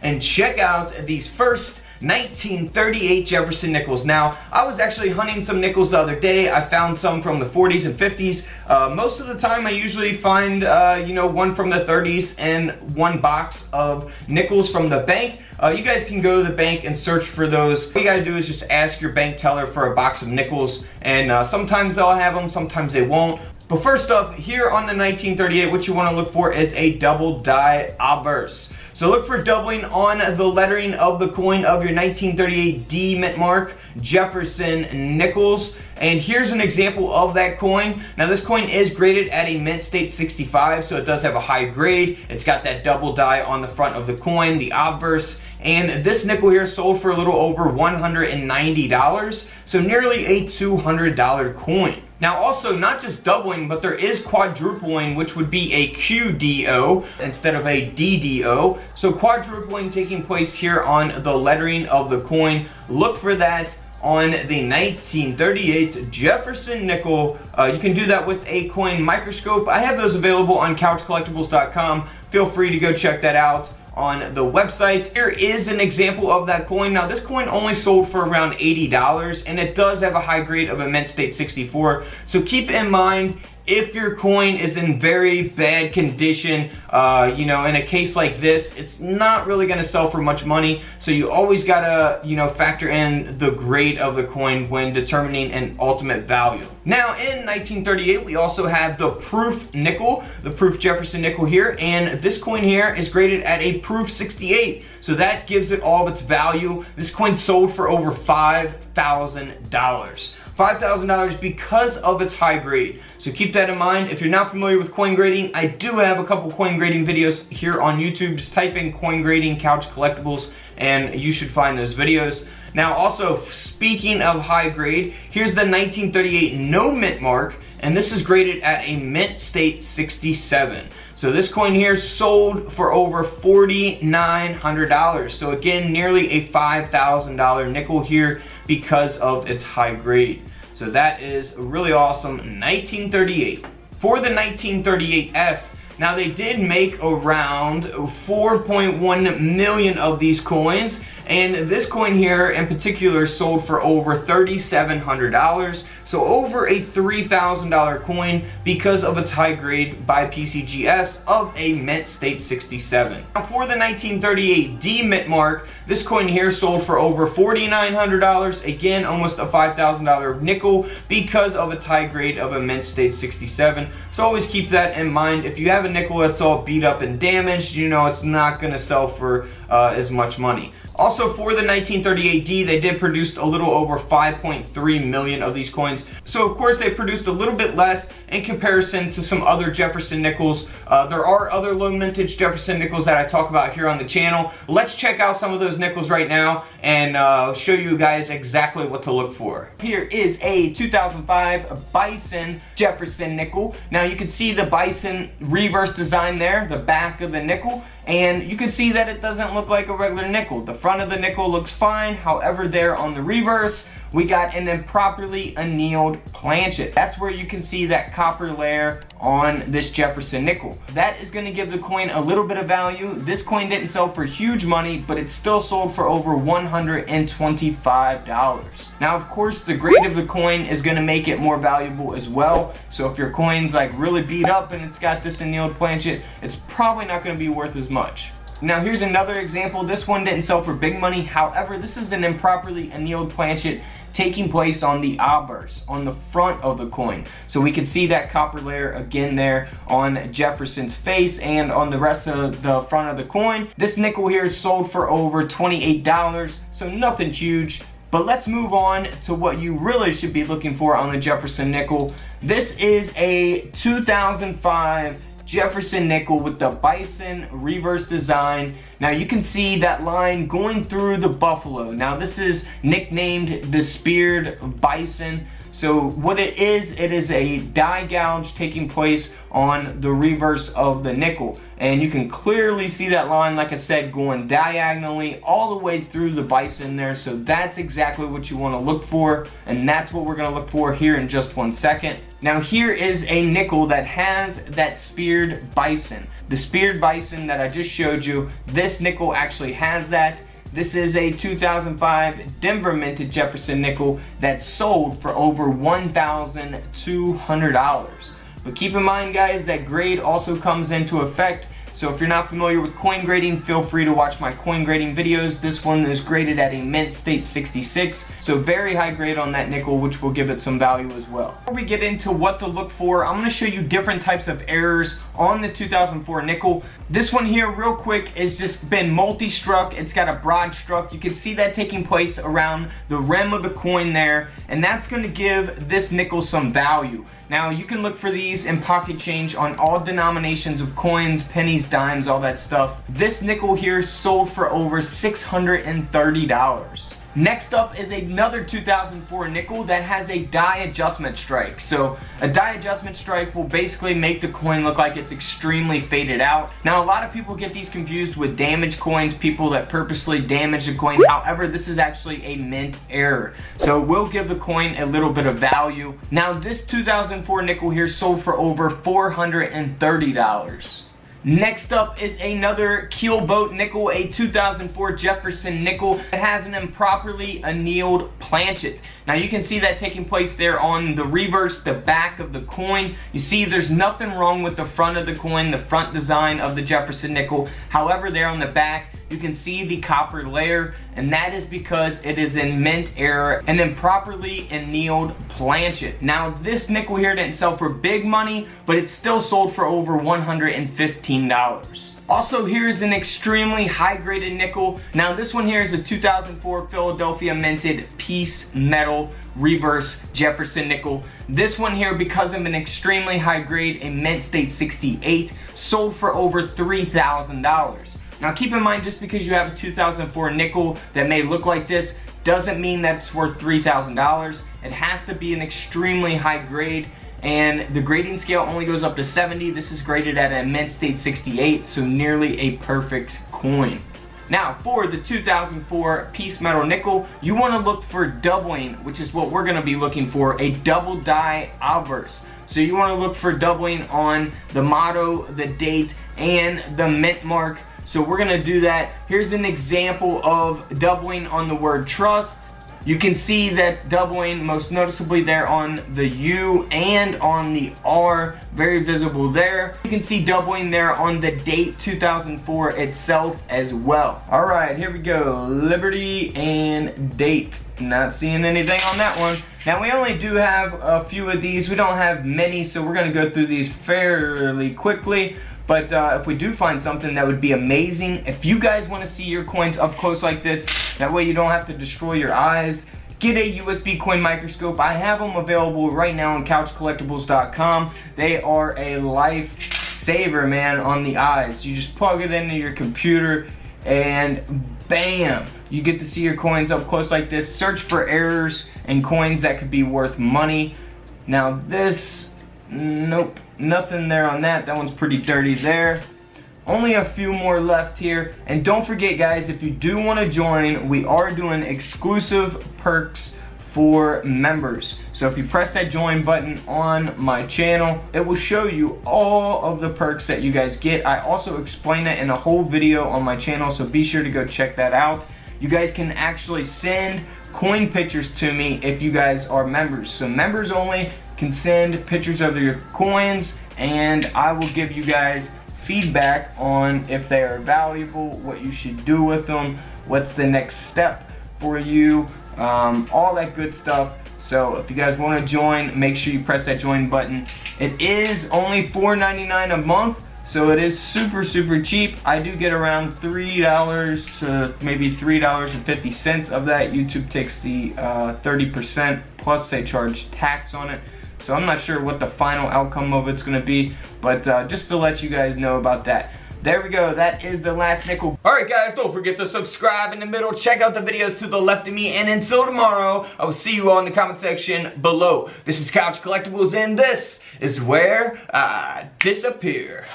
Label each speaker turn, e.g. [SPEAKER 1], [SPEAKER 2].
[SPEAKER 1] and check out these first 1938 Jefferson nickels. Now, I was actually hunting some nickels the other day. I found some from the 40s and 50s. Most of the time I usually find, one from the 30s and one box of nickels from the bank. You guys can go to the bank and search for those. What you gotta do is just ask your bank teller for a box of nickels, and sometimes they'll have them, sometimes they won't. But first up, here on the 1938, what you want to look for is a double die obverse. So look for doubling on the lettering of the coin of your 1938 D mint mark Jefferson nickels. And here's an example of that coin. Now this coin is graded at a mint state 65, so it does have a high grade. It's got that double die on the front of the coin, the obverse. And this nickel here sold for a little over $190, so nearly a $200 coin. Now also, not just doubling, but there is quadrupling, which would be a QDO instead of a DDO. So quadrupling taking place here on the lettering of the coin. Look for that on the 1938 Jefferson nickel. You can do that with a coin microscope. I have those available on couchcollectibles.com. Feel free to go check that out on the website. Here is an example of that coin. Now this coin only sold for around $80, and it does have a high grade of a mint state 64. So keep in mind, if your coin is in very bad condition, in a case like this, it's not really gonna sell for much money. So you always gotta, factor in the grade of the coin when determining an ultimate value. Now in 1938, we also have the proof nickel, the proof Jefferson nickel here, and this coin here is graded at a proof 68. So that gives it all of its value. This coin sold for over $5,000. $5,000 because of its high grade. So keep that in mind. If you're not familiar with coin grading, I do have a couple coin grading videos here on YouTube. Just type in coin grading couch collectibles and you should find those videos. Now also, speaking of high grade, here's the 1938 no mint mark, and this is graded at a mint state 67. So this coin here sold for over $4,900. So again, nearly a $5,000 nickel here because of its high grade. So that is really awesome. 1938. For the 1938S, now they did make around 4.1 million of these coins, and this coin here in particular sold for over $3,700, so over a $3,000 coin because of its high grade by PCGS of a mint state 67. Now for the 1938 D mint mark, this coin here sold for over $4,900, again almost a $5,000 nickel because of its high grade of a mint state 67. So always keep that in mind. If you have a nickel that's all beat up and damaged, it's not going to sell for as much money. Also for the 1938D, they did produce a little over 5.3 million of these coins. So of course they produced a little bit less in comparison to some other Jefferson nickels. There are other low mintage Jefferson nickels that I talk about here on the channel. Let's check out some of those nickels right now and show you guys exactly what to look for. Here is a 2005 Bison Jefferson nickel. Now you can see the Bison reverse design there, the back of the nickel. And you can see that it doesn't look like a regular nickel. The front of the nickel looks fine. However, there on the reverse, we got an improperly annealed planchet. That's where you can see that copper layer on this Jefferson nickel. That is going to give the coin a little bit of value. This coin didn't sell for huge money, but it still sold for over $125. Now, of course, the grade of the coin is going to make it more valuable as well. So if your coin's like really beat up and it's got this annealed planchet, it's probably not going to be worth as much. Now here's another example. This one didn't sell for big money. However, this is an improperly annealed planchet taking place on the obverse, on the front of the coin. So we can see that copper layer again there on Jefferson's face and on the rest of the front of the coin. This nickel here sold for over $28, so nothing huge. But let's move on to what you really should be looking for on the Jefferson nickel. This is a 2005 Jefferson nickel with the Bison reverse design. Now you can see that line going through the buffalo. Now this is nicknamed the speared bison. So what it is a die gouge taking place on the reverse of the nickel. And you can clearly see that line, like I said, going diagonally all the way through the bison there. So that's exactly what you want to look for. And that's what we're going to look for here in just one second. Now here is a nickel that has that speared bison. The speared bison that I just showed you, this nickel actually has that. This is a 2005 Denver minted Jefferson nickel that sold for over $1,200. But keep in mind, guys, that grade also comes into effect. So if you're not familiar with coin grading, feel free to watch my coin grading videos. This one is graded at a mint state 66, so very high grade on that nickel, which will give it some value as well. Before we get into what to look for, I'm going to show you different types of errors on the 2004 nickel. This one here, real quick, is just been multi-struck. It's got a broad struck. You can see that taking place around the rim of the coin there, and that's going to give this nickel some value. Now, you can look for these in pocket change on all denominations of coins, pennies, dimes, all that stuff. This nickel here sold for over $630. Next up is another 2004 nickel that has a die adjustment strike. So a die adjustment strike will basically make the coin look like it's extremely faded out. Now, a lot of people get these confused with damaged coins, people that purposely damage the coin. However, this is actually a mint error. So it will give the coin a little bit of value. Now, this 2004 nickel here sold for over $430. Next up is another keelboat nickel, a 2004 Jefferson nickel that has an improperly annealed planchet. Now you can see that taking place there on the reverse, the back of the coin. You see there's nothing wrong with the front of the coin, the front design of the Jefferson nickel. However, there on the back, you can see the copper layer, and that is because it is in mint error, an improperly annealed planchet. Now this nickel here didn't sell for big money, but it still sold for over $115. Also, here's an extremely high graded nickel. Now this one here is a 2004 Philadelphia minted piece metal reverse Jefferson nickel. This one here, because of an extremely high grade, a mint state 68, sold for over $3,000. Now keep in mind, just because you have a 2004 nickel that may look like this doesn't mean that it's worth $3,000. It has to be an extremely high grade, and the grading scale only goes up to 70. This is graded at a mint state 68, so nearly a perfect coin. Now for the 2004 piece metal nickel, you want to look for doubling, which is what we're going to be looking for, a double die obverse. So you want to look for doubling on the motto, the date, and the mint mark. So we're going to do that. Here's an example of doubling on the word trust. You can see that doubling most noticeably there on the U and on the R, very visible there. You can see doubling there on the date 2004 itself as well. All right, here we go. Liberty and date. Not seeing anything on that one. Now we only do have a few of these. We don't have many, so we're gonna go through these fairly quickly. But if we do find something, that would be amazing. If you guys want to see your coins up close like this, that way you don't have to destroy your eyes, get a USB coin microscope. I have them available right now on couchcollectibles.com. They are a lifesaver, man, on the eyes. You just plug it into your computer and bam, you get to see your coins up close like this. Search for errors and coins that could be worth money. Now this, nope, nothing there on that. That one's pretty dirty there. Only a few more left here. And don't forget, guys, if you do want to join, we are doing exclusive perks for members. So if you press that join button on my channel, it will show you all of the perks that you guys get. I also explain it in a whole video on my channel, so be sure to go check that out. You guys can actually send coin pictures to me if you guys are members. So members only can send pictures of your coins, and I will give you guys feedback on if they are valuable, what you should do with them, what's the next step for you, all that good stuff. So if you guys want to join, make sure you press that join button. It is only $4.99 a month, so it is super cheap. I do get around $3 to maybe $3.50 of that. YouTube takes the 30%, plus they charge tax on it. So I'm not sure what the final outcome of it's going to be, but just to let you guys know about that. There we go, that is the last nickel. Alright guys, don't forget to subscribe in the middle, check out the videos to the left of me, and until tomorrow, I will see you all in the comment section below. This is Couch Collectibles, and this is where I disappear.